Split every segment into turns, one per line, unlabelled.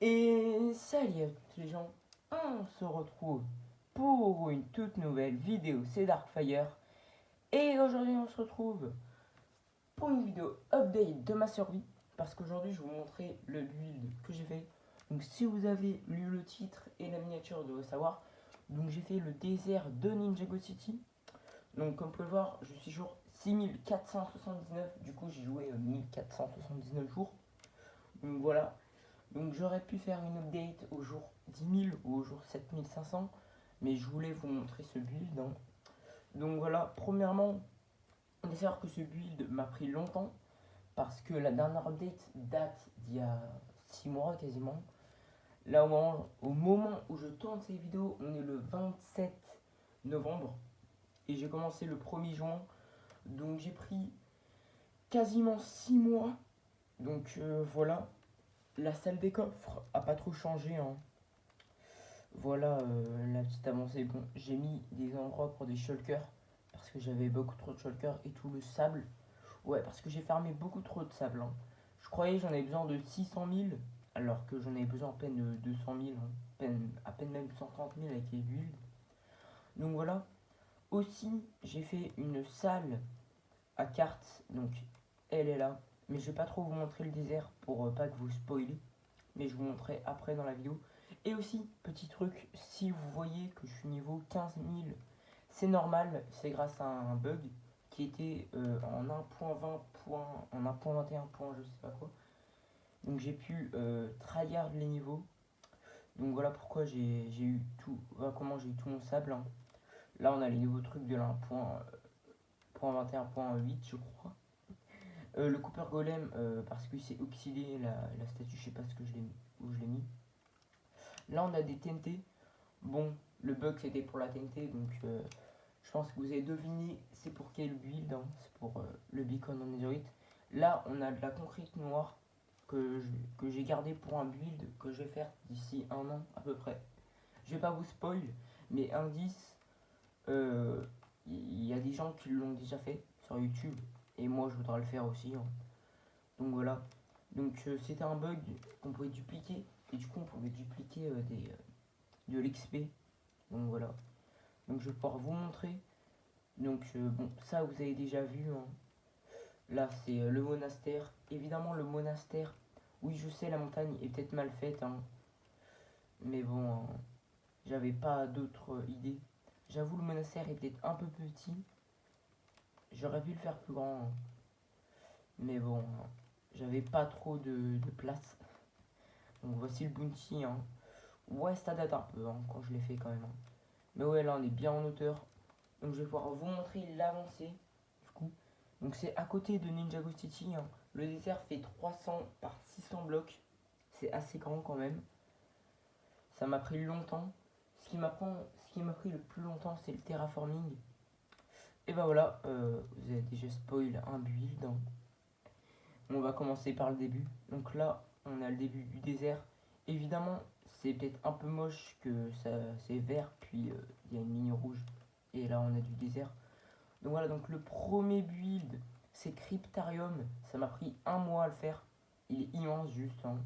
Et salut à toutes les gens, on se retrouve pour une toute nouvelle vidéo, c'est Darkfire. Et aujourd'hui on se retrouve pour une vidéo update de ma survie. Parce qu'aujourd'hui je vais vous montrer le build que j'ai fait. Donc si vous avez lu le titre et la miniature, vous devez savoir. Donc j'ai fait le désert de Ninjago City. Donc comme vous pouvez le voir, je suis jour 6479. Du coup j'ai joué 1479 jours. Donc voilà. Donc j'aurais pu faire une update au jour 10 000 ou au jour 7500, mais je voulais vous montrer ce build, hein. Donc voilà, premièrement, on va savoir que ce build m'a pris longtemps, parce que la dernière update date d'il y a 6 mois quasiment. Là au moment où je tourne ces vidéos, on est le 27 novembre, et j'ai commencé le 1er juin, donc j'ai pris quasiment 6 mois. Donc voilà, la salle des coffres a pas trop changé, hein. Voilà la petite avancée. Bon, j'ai mis des endroits pour des shulkers parce que j'avais beaucoup trop de shulkers et tout le sable. Ouais, parce que j'ai farmé beaucoup trop de sable, hein. Je croyais que j'en avais besoin de 600 000 alors que j'en avais besoin à peine de 200 000, hein. À peine même 130 000 avec les builds. Donc voilà. Aussi, j'ai fait une salle à carte. Donc elle est là. Mais je vais pas trop vous montrer le désert pour pas que vous spoilez. Mais je vous montrerai après dans la vidéo. Et aussi, petit truc, si vous voyez que je suis niveau 15 000, c'est normal, c'est grâce à un bug qui était en 1.20, en 1.21, je sais pas quoi. Donc j'ai pu tryhard les niveaux. Donc voilà pourquoi j'ai eu tout, comment j'ai eu tout mon sable, hein. Là on a les nouveaux trucs de l'1.21.8 je crois. Le Cooper Golem, parce que c'est oxydé la statue, je sais pas ce que où je l'ai mis. Là on a des TNT. Bon, le bug c'était pour la TNT, donc je pense que vous avez deviné c'est pour quel build, hein. C'est pour le beacon en netherite. Là on a de la concrète noire que j'ai gardé pour un build que je vais faire d'ici un an à peu près. Je vais pas vous spoil, mais indice, il y a des gens qui l'ont déjà fait sur YouTube, et moi je voudrais le faire aussi, hein. Donc voilà. Donc c'était un bug qu'on pouvait dupliquer, et du coup on pouvait dupliquer de l'XP. Donc voilà. Donc je vais pouvoir vous montrer. Donc bon, ça vous avez déjà vu, hein. Là c'est le monastère. Évidemment le monastère. Oui je sais la montagne est peut-être mal faite, hein. Mais bon, hein, j'avais pas d'autres idées. J'avoue le monastère est peut-être un peu petit. J'aurais pu le faire plus grand, hein. Mais bon, hein, j'avais pas trop de place. Donc voici le bounty, hein. Ouais ça date un peu, hein, quand je l'ai fait quand même, hein. Mais ouais là on est bien en hauteur. Donc je vais pouvoir vous montrer l'avancée du coup. Donc c'est à côté de Ninjago City, hein. Le désert fait 300 par 600 blocs. C'est assez grand quand même. Ça m'a pris longtemps. Ce qui m'a pris le plus longtemps, c'est le terraforming. Et bah voilà, vous avez déjà spoil un build, hein. On va commencer par le début. Donc là, on a le début du désert. Évidemment, c'est peut-être un peu moche que ça c'est vert, puis il y a une ligne rouge. Et là, on a du désert. Donc voilà, donc le premier build, c'est Cryptarium. Ça m'a pris un mois à le faire. Il est immense juste, hein.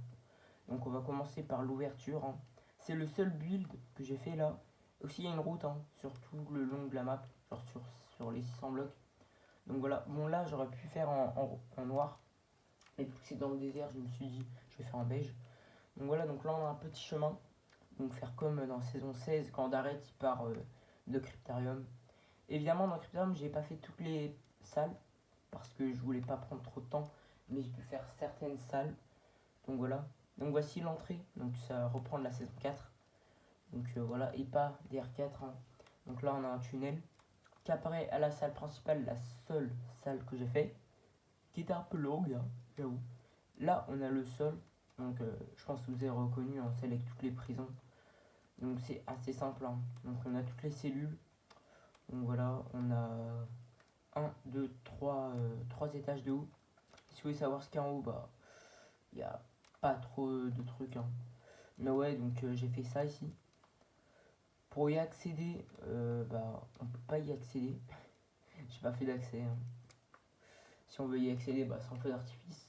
Donc on va commencer par l'ouverture, hein. C'est le seul build que j'ai fait là. Aussi il y a une route, hein, sur tout le long de la map, genre sur les 600 blocs. Donc voilà, bon là j'aurais pu faire en noir. Mais vu que c'est dans le désert, je me suis dit je vais faire en beige. Donc voilà, donc là on a un petit chemin. Donc faire comme dans saison 16 quand Dareth il part de Cryptarium. Évidemment, dans Cryptarium, j'ai pas fait toutes les salles parce que je voulais pas prendre trop de temps, mais j'ai pu faire certaines salles. Donc voilà. Donc voici l'entrée. Donc ça reprend de la saison 4. Donc voilà, et pas DR4, hein. Donc là, on a un tunnel qui apparaît à la salle principale, la seule salle que j'ai fait, qui est un peu longue, hein, j'avoue. Là, on a le sol. Donc je pense que vous avez reconnu, hein, celle avec toutes les prisons. Donc c'est assez simple, hein. Donc on a toutes les cellules. Donc voilà, on a 3 étages de haut. Si vous voulez savoir ce qu'il y a en haut, bah, il n'y a pas trop de trucs, hein. Mais ouais, donc j'ai fait ça ici. Pour y accéder, bah, on peut pas y accéder. J'ai pas fait d'accès, hein. Si on veut y accéder, bah, sans feu d'artifice.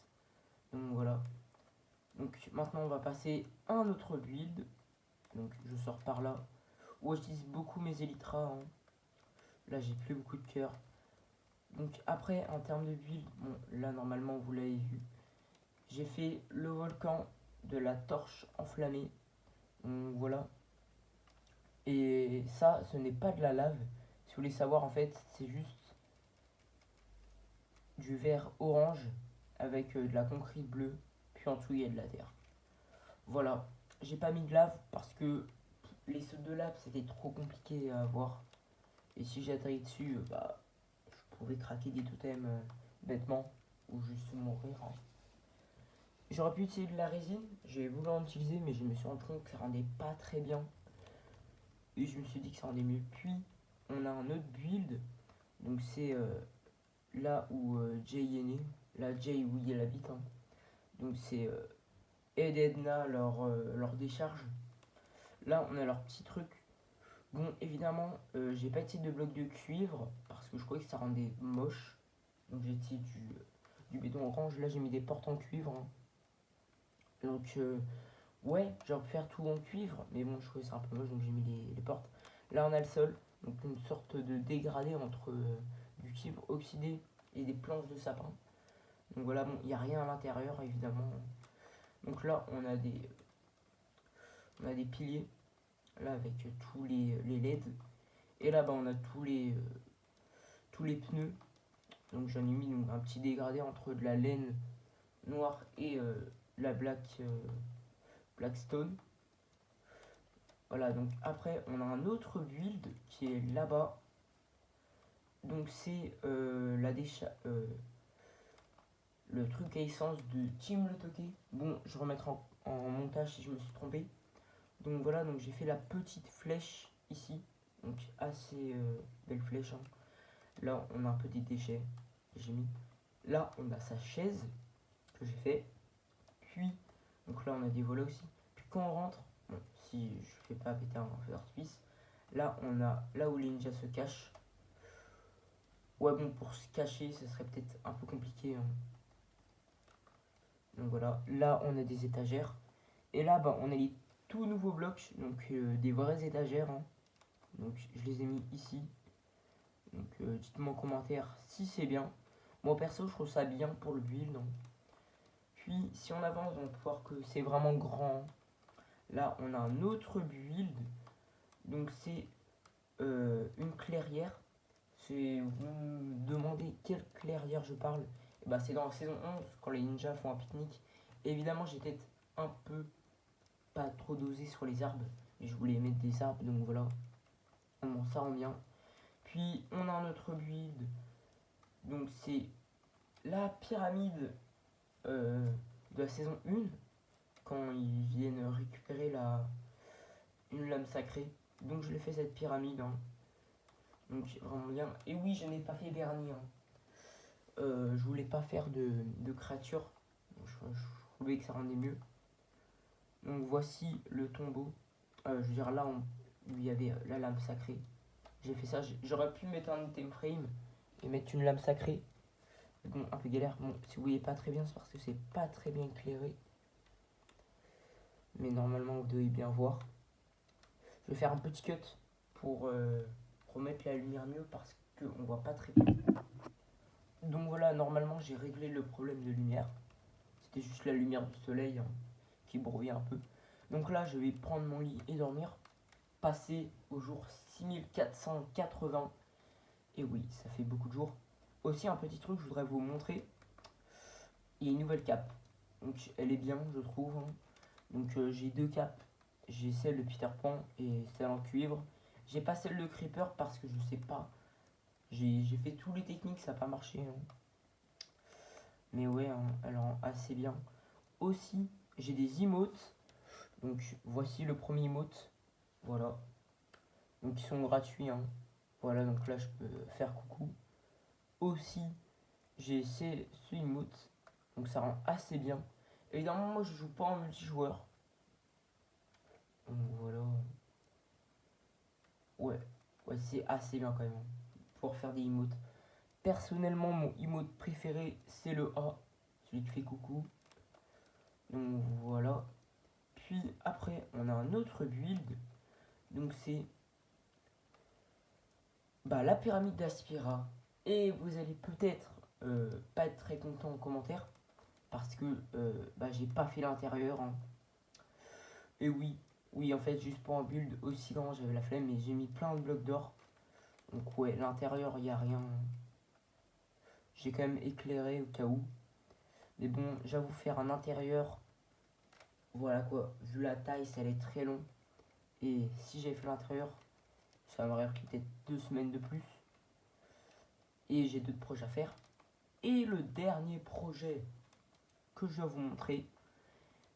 Donc voilà. Donc maintenant on va passer à un autre build. Donc je sors par là. Ouais, j'utilise beaucoup mes Elytras. Hein. Là j'ai plus beaucoup de cœur. Donc après en termes de build, bon là normalement vous l'avez vu. J'ai fait le volcan de la torche enflammée. Donc voilà. Et ça, ce n'est pas de la lave. Si vous voulez savoir, en fait, c'est juste du verre orange avec de la concrète bleue. Puis en dessous, il y a de la terre. Voilà. J'ai pas mis de lave parce que les sauts de lave, c'était trop compliqué à avoir. Et si j'atterris dessus, bah, je pouvais craquer des totems bêtement. Ou juste mourir. Hein. J'aurais pu utiliser de la résine. J'ai voulu en utiliser, mais je me suis rendu compte que ça rendait pas très bien. Et je me suis dit que ça rendait mieux. Puis, on a un autre build. Donc c'est là où Jay est né. Là, Jay, où il habite. Hein. Donc c'est Ed et Edna, leur décharge. Là, on a leur petit truc. Bon, évidemment, j'ai pas utilisé de bloc de cuivre parce que je croyais que ça rendait moche. Donc j'ai utilisé du béton orange. Là, j'ai mis des portes en cuivre. Hein. Donc, ouais, j'aurais pu faire tout en cuivre. Mais bon, je trouvais ça un peu moche. Donc j'ai mis les portes. Là, on a le sol. Donc une sorte de dégradé entre du cuivre oxydé et des planches de sapin. Donc voilà, bon, il n'y a rien à l'intérieur, évidemment. Donc là, on a des piliers, là, avec tous les LED. Et là, bah, on a tous les pneus. Donc j'en ai mis donc, un petit dégradé entre de la laine noire et la Blackstone. Voilà, donc après, on a un autre build qui est là-bas. Donc c'est le truc à essence de Team Le Toqué. Bon, je remettrai en montage si je me suis trompé. Donc voilà, donc j'ai fait la petite flèche ici. Donc assez belle flèche. Hein. Là, on a un peu des déchets. J'ai mis. Là, on a sa chaise que j'ai fait. Puis, donc là, on a des volets aussi. Puis quand on rentre, bon, si je fais pas péter un feu d'artifice, là, on a là où les ninjas se cachent. Ouais, bon, pour se cacher, ça serait peut-être un peu compliqué. Hein. Donc voilà, là, on a des étagères. Et là, bah, on a les tout nouveaux blocs, donc des vraies étagères. Hein. Donc je les ai mis ici. Donc dites-moi en commentaire si c'est bien. Moi perso, je trouve ça bien pour le build. Hein. Puis si on avance, on peut voir que c'est vraiment grand. Là, on a un autre build. Donc c'est une clairière. Vous me demandez quelle clairière je parle. Et bah, c'est dans la saison 11 quand les ninjas font un pique-nique. Évidemment, j'ai peut-être un peu pas trop dosé sur les arbres. Mais je voulais mettre des arbres, donc voilà. Bon, ça rend bien. Puis on a un autre build. Donc c'est la pyramide de la saison 1. Quand ils viennent récupérer une lame sacrée. Donc je l'ai fait cette pyramide. Hein. Donc vraiment bien. Et oui, je n'ai pas fait vernis. Hein. Je voulais pas faire de créature. Je trouvais que ça rendait mieux. Donc voici le tombeau. Je veux dire là où il y avait la lame sacrée. J'ai fait ça. J'aurais pu mettre un item frame et mettre une lame sacrée. Bon, un peu galère. Bon, si vous voyez pas très bien, c'est parce que c'est pas très bien éclairé. Mais normalement, vous devez bien voir. Je vais faire un petit cut pour remettre la lumière mieux parce qu'on voit pas très bien. Donc voilà, normalement, j'ai réglé le problème de lumière. C'était juste la lumière du soleil hein, qui brouillait un peu. Donc là, je vais prendre mon lit et dormir. Passer au jour 6480. Et oui, ça fait beaucoup de jours. Aussi, un petit truc, je voudrais vous montrer. Il y a une nouvelle cape. Donc, elle est bien, je trouve. Hein. Donc, j'ai deux capes. J'ai celle de Peter Pan et celle en cuivre. J'ai pas celle de Creeper parce que je sais pas. J'ai fait tous les techniques, ça n'a pas marché. Hein. Mais ouais, hein, elle rend assez bien. Aussi, j'ai des emotes. Donc, voici le premier emote. Voilà. Donc, ils sont gratuits. Hein. Voilà, donc là, je peux faire coucou. Aussi, j'ai ce emote. Donc, ça rend assez bien. Évidemment, moi, je joue pas en multijoueur. Donc, voilà. Ouais, ouais, c'est assez bien quand même. Pour faire des emotes. Personnellement, mon emote préféré, c'est le A. Celui qui fait coucou. Donc voilà. Puis après, on a un autre build. Donc c'est la pyramide d'Aspira. Et vous allez peut-être pas être très content en commentaire. Parce que j'ai pas fait l'intérieur. Hein. Et oui, en fait, juste pour un build aussi grand, j'avais la flemme. Mais j'ai mis plein de blocs d'or. Donc ouais, l'intérieur, il n'y a rien. J'ai quand même éclairé au cas où. Mais bon, j'avoue faire un intérieur. Voilà quoi, vu la taille, ça allait être très long. Et si j'avais fait l'intérieur, ça m'aurait pris peut-être 2 semaines de plus. Et j'ai d'autres projets à faire. Et le dernier projet que je vais vous montrer,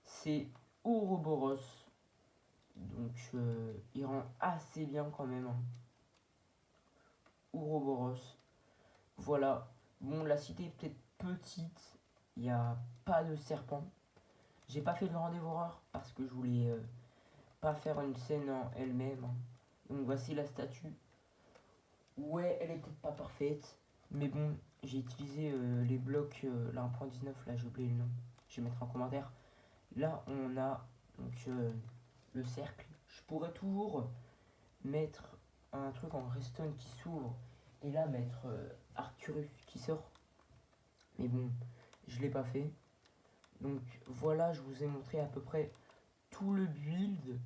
c'est Ouroboros. Donc il rend assez bien quand même. Hein. Ouroboros. Voilà. Bon, la cité est peut-être petite. Il n'y a pas de serpent. J'ai pas fait le rendez-vous horreur parce que je voulais pas faire une scène en elle-même. Hein. Donc voici la statue. Ouais, elle est peut-être pas parfaite. Mais bon, j'ai utilisé les blocs, la 1.19, là j'ai oublié le nom. Je vais mettre en commentaire. Là on a donc le cercle. Je pourrais toujours mettre un truc en redstone qui s'ouvre. Et là mettre Arcturus qui sort. Mais bon, je l'ai pas fait. Donc voilà, je vous ai montré à peu près tout le build.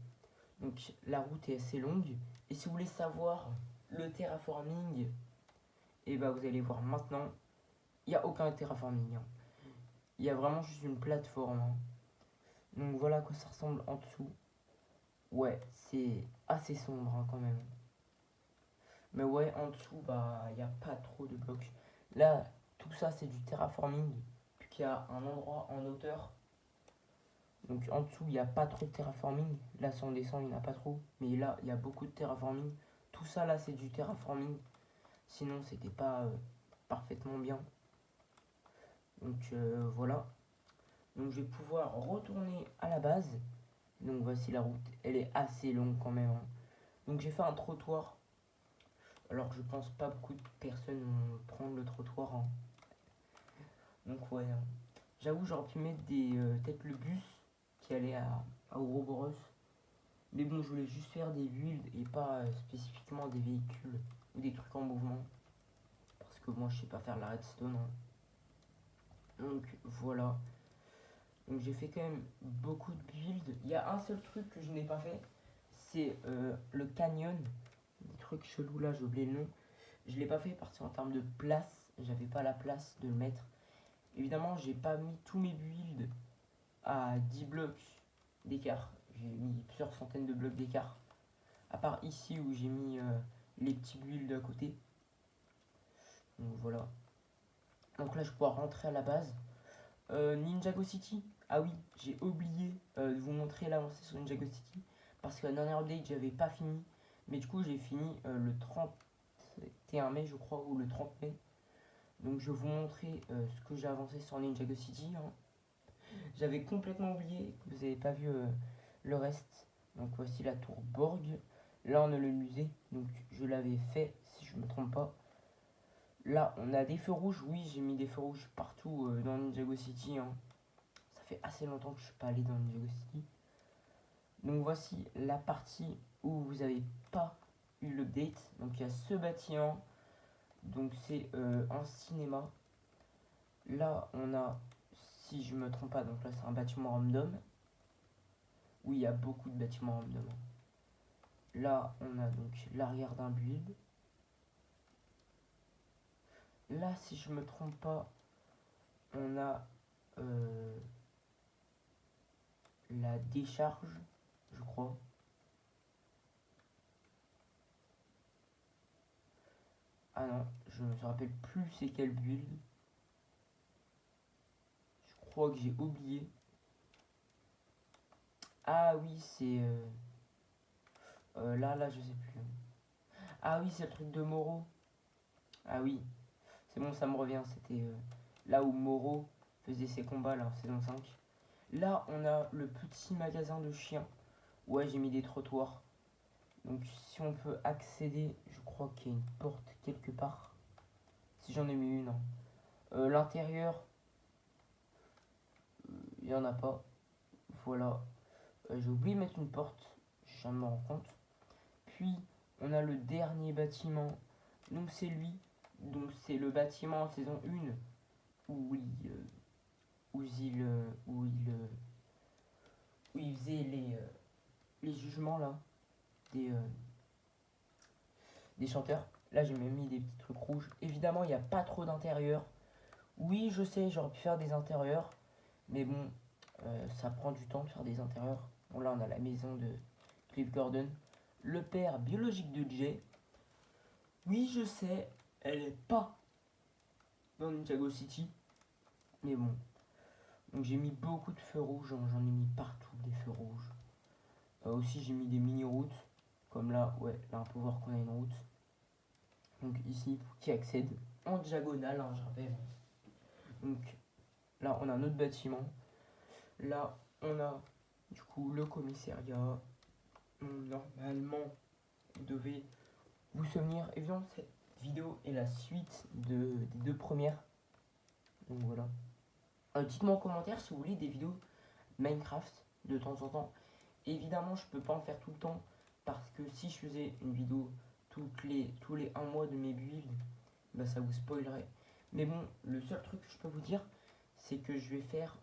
Donc la route est assez longue. Et si vous voulez savoir le terraforming, et vous allez voir maintenant, il n'y a aucun terraforming. Hein. Il y a vraiment juste une plateforme. Hein. Donc voilà à quoi ça ressemble en dessous. Ouais, c'est assez sombre hein, quand même. Mais ouais, en dessous, il n'y a pas trop de blocs. Là, tout ça, c'est du terraforming. Puis qu'il y a un endroit en hauteur. Donc en dessous, il n'y a pas trop de terraforming. Là, si on descend, il n'y en a pas trop. Mais là, il y a beaucoup de terraforming. Tout ça, là, c'est du terraforming. Sinon, c'était pas parfaitement bien. Donc voilà. Donc je vais pouvoir retourner à la base. Donc voici la route. Elle est assez longue quand même. Hein. Donc j'ai fait un trottoir. Alors je pense pas beaucoup de personnes vont prendre le trottoir. Hein. Donc ouais. Hein. J'avoue j'aurais pu mettre peut-être le bus qui allait à Ouroboros. Mais bon je voulais juste faire des builds et pas spécifiquement des véhicules ou des trucs en mouvement. Parce que moi je sais pas faire la redstone. Hein. Donc voilà. Donc j'ai fait quand même beaucoup de builds. Il y a un seul truc que je n'ai pas fait. C'est le canyon. Des trucs chelous là, j'ai oublié le nom. Je l'ai pas fait parce qu'en termes de place, j'avais pas la place de le mettre. Évidemment, j'ai pas mis tous mes builds à 10 blocs d'écart. J'ai mis plusieurs centaines de blocs d'écart. À part ici où j'ai mis les petits builds à côté. Donc voilà. Donc là, je pourrais rentrer à la base. Ninjago City. Ah oui, j'ai oublié de vous montrer l'avancée sur Ninjago City. Parce que la dernière update, j'avais pas fini. Mais du coup, j'ai fini le 31 mai, je crois, ou le 30 mai. Donc, je vais vous montrer ce que j'ai avancé sur Ninjago City. Hein. J'avais complètement oublié, vous n'avez pas vu le reste. Donc, voici la tour Borg. Là, on a le musée. Donc, je l'avais fait, si je me trompe pas. Là, on a des feux rouges. Oui, j'ai mis des feux rouges partout dans Ninjago City. Hein. Ça fait assez longtemps que je suis pas allé dans Ninjago City. Donc, voici la partie où vous n'avez pas eu l'update. Donc, il y a ce bâtiment. Donc, c'est un cinéma. Là, on a, si je me trompe pas, donc là, c'est un bâtiment random. Oui, il y a beaucoup de bâtiments random. Là, on a donc l'arrière d'un build. Là, si je me trompe pas, on a la décharge, je crois. Ah non, je me rappelle plus c'est quel build. Je crois que j'ai oublié. Ah oui, c'est... là, je sais plus. Ah oui, c'est le truc de Moro. Ah oui, c'est bon, ça me revient. C'était là où Moro faisait ses combats, là, en saison 5. Là, on a le petit magasin de chiens. Ouais, j'ai mis des trottoirs. Donc, si on peut accéder, je crois qu'il y a une porte quelque part. Si j'en ai mis une. Hein. L'intérieur, il n'y en a pas. voilà. J'ai oublié de mettre une porte, je viens de me rendre compte. Puis on a le dernier bâtiment, donc c'est lui. Donc c'est le bâtiment en saison 1 où il faisait les jugements là des, euh, des chanteurs. Là j'ai même mis des petits trucs rouges. Évidemment il n'y a pas trop d'intérieur. Oui je sais j'aurais pu faire des intérieurs. Mais bon ça prend du temps de faire des intérieurs. Bon là on a la maison de Cliff Gordon. Le père biologique de Jay. Oui je sais elle est pas dans Ninjago City. Mais bon. Donc j'ai mis beaucoup de feux rouges. J'en ai mis partout des feux rouges. Aussi j'ai mis des mini-routes. Comme là, ouais, là on peut voir qu'on a une route. Donc ici, qui accède en diagonale, hein, je rappelle. Donc là, on a un autre bâtiment. Là, on a du coup le commissariat. Normalement, vous devez vous souvenir. Évidemment, cette vidéo est la suite des deux premières. Donc voilà. Dites-moi en commentaire si vous voulez des vidéos Minecraft de temps en temps. Évidemment, je peux pas en faire tout le temps. Parce que si je faisais une vidéo tous les 1 mois de mes builds, bah ça vous spoilerait. Mais bon, le seul truc que je peux vous dire, c'est que je vais faire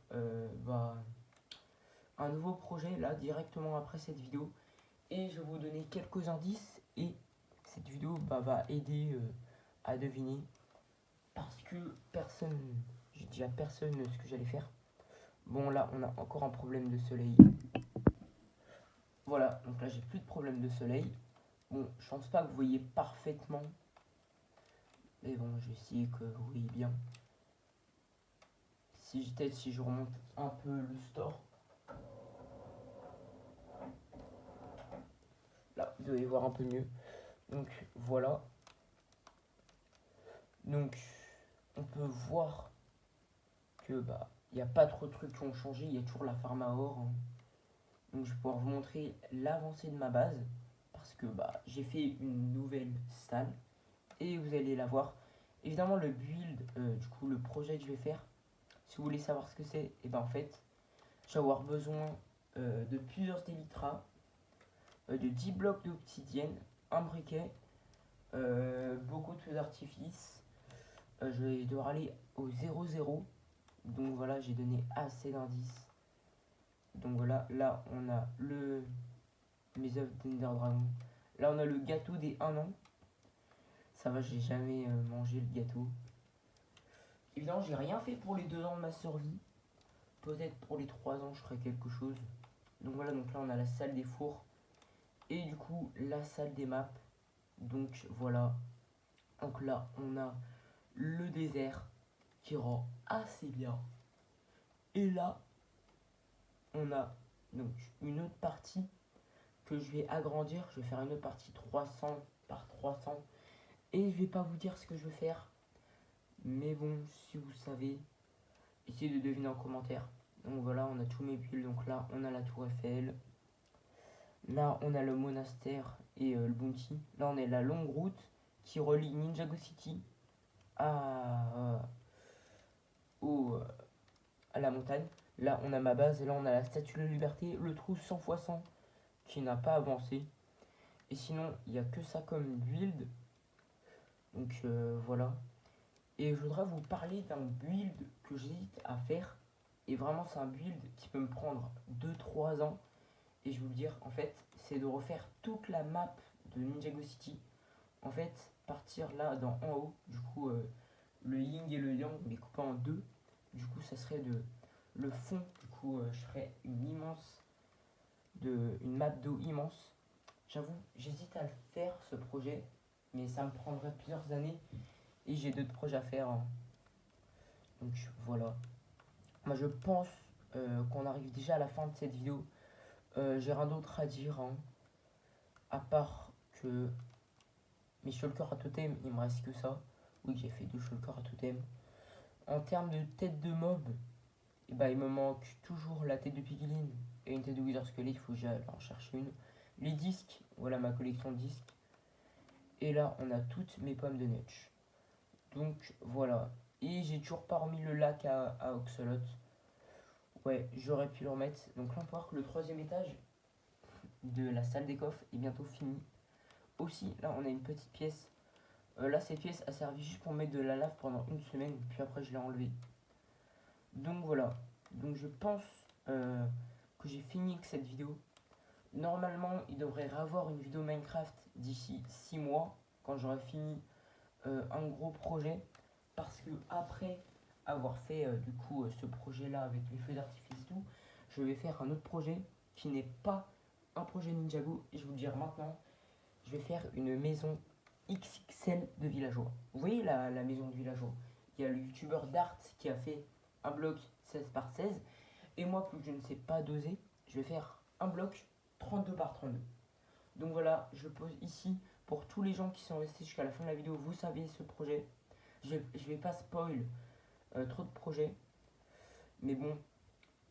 un nouveau projet là directement après cette vidéo. Et je vais vous donner quelques indices. Et cette vidéo va aider à deviner. Parce que personne, j'ai dit à personne ce que j'allais faire. Bon là, on a encore un problème de soleil. Voilà, donc là j'ai plus de problème de soleil. Bon, je pense pas que vous voyez parfaitement. Mais bon, je vais essayer que vous voyez bien. Si je remonte un peu le store. Là, vous devez voir un peu mieux. Donc voilà. Donc on peut voir que il n'y a pas trop de trucs qui ont changé. Il y a toujours la farm à or. Hein. Donc je vais pouvoir vous montrer l'avancée de ma base. Parce que j'ai fait une nouvelle salle. Et vous allez la voir. Évidemment le build, du coup le projet que je vais faire. Si vous voulez savoir ce que c'est, et en fait, je vais avoir besoin de plusieurs élytras, de 10 blocs d'obsidienne, un briquet, beaucoup de feux d'artifice. Je vais devoir aller au 0,0. Donc voilà, j'ai donné assez d'indices. Donc voilà, là on a mes œufs d'Ender Dragon. Là on a le gâteau des 1 an. Ça va, j'ai jamais mangé le gâteau. Évidemment, j'ai rien fait pour les 2 ans de ma survie. Peut-être pour les 3 ans, je ferai quelque chose. Donc voilà, donc là on a la salle des fours. Et du coup, la salle des maps. Donc voilà. Donc là, on a le désert qui rend assez bien. Et là, on a donc une autre partie que je vais agrandir. Je vais faire une autre partie 300 par 300. Et je vais pas vous dire ce que je veux faire. Mais bon, si vous savez, essayez de deviner en commentaire. Donc voilà, on a tous mes builds. Donc là, on a la tour Eiffel. Là, on a le monastère et le bounty. Là, on a la longue route qui relie Ninjago City à, à la montagne. Là, on a ma base. Et là, on a la statue de la liberté. Le trou 100 x 100 qui n'a pas avancé. Et sinon, il n'y a que ça comme build. Donc, voilà. Et je voudrais vous parler d'un build que j'hésite à faire. Et vraiment, c'est un build qui peut me prendre 2-3 ans. Et je vais vous le dire, en fait, c'est de refaire toute la map de Ninjago City. En fait, partir là en haut, du coup, le yin et le yang, mais coupé en deux. Du coup, ça serait le fond. Du coup, je ferais une map d'eau immense. J'avoue, j'hésite à le faire ce projet, mais ça me prendrait plusieurs années et j'ai d'autres projets à faire. Hein. Donc voilà. Moi, je pense qu'on arrive déjà à la fin de cette vidéo. J'ai rien d'autre à dire, hein, à part que mes shulkers à totem, il me reste que ça. Oui, j'ai fait 2 shulkers à totem. En termes de tête de mob, il me manque toujours la tête de Piglin et une tête de Wither Skelett, il faut que j'aille en chercher une. Les disques, voilà ma collection de disques. Et là, on a toutes mes pommes de Netch. Donc voilà. Et j'ai toujours pas remis le lac à Oxalot. Ouais, j'aurais pu le remettre. Donc là, on peut voir que le troisième étage de la salle des coffres est bientôt fini. Aussi, là, on a une petite pièce. Là, cette pièce a servi juste pour mettre de la lave pendant une semaine. Puis après, je l'ai enlevée. Donc voilà. Donc je pense que j'ai fini avec cette vidéo. Normalement, il devrait y avoir une vidéo Minecraft d'ici 6 mois. Quand j'aurai fini un gros projet. Parce que après avoir fait du coup ce projet-là avec les feux d'artifice et tout, je vais faire un autre projet qui n'est pas un projet Ninjago. Et je vais vous le dire maintenant, je vais faire une maison XXL de villageois. Vous voyez la maison de villageois? Il y a le youtubeur Dart qui a fait un bloc 16 par 16. Et moi, plus que je ne sais pas doser, je vais faire un bloc 32 par 32. Donc voilà, je pose ici pour tous les gens qui sont restés jusqu'à la fin de la vidéo. Vous savez ce projet. Je vais pas spoil trop de projets. Mais bon,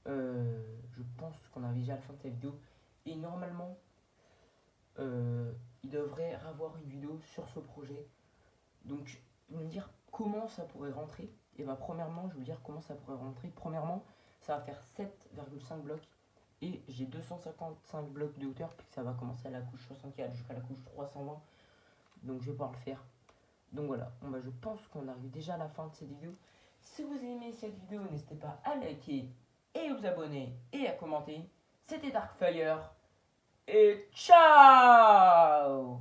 je pense qu'on arrive déjà à la fin de cette vidéo. Et normalement, il devrait avoir une vidéo sur ce projet. Donc, vous me dire comment ça pourrait rentrer. Et bah, premièrement, je vais vous dire comment ça pourrait rentrer. Premièrement, ça va faire 7,5 blocs. Et j'ai 255 blocs de hauteur, puisque ça va commencer à la couche 64 jusqu'à la couche 320. Donc, je vais pouvoir le faire. Donc voilà, bon bah, je pense qu'on arrive déjà à la fin de cette vidéo. Si vous aimez cette vidéo, n'hésitez pas à liker et à vous abonner et à commenter. C'était Darkfire et ciao!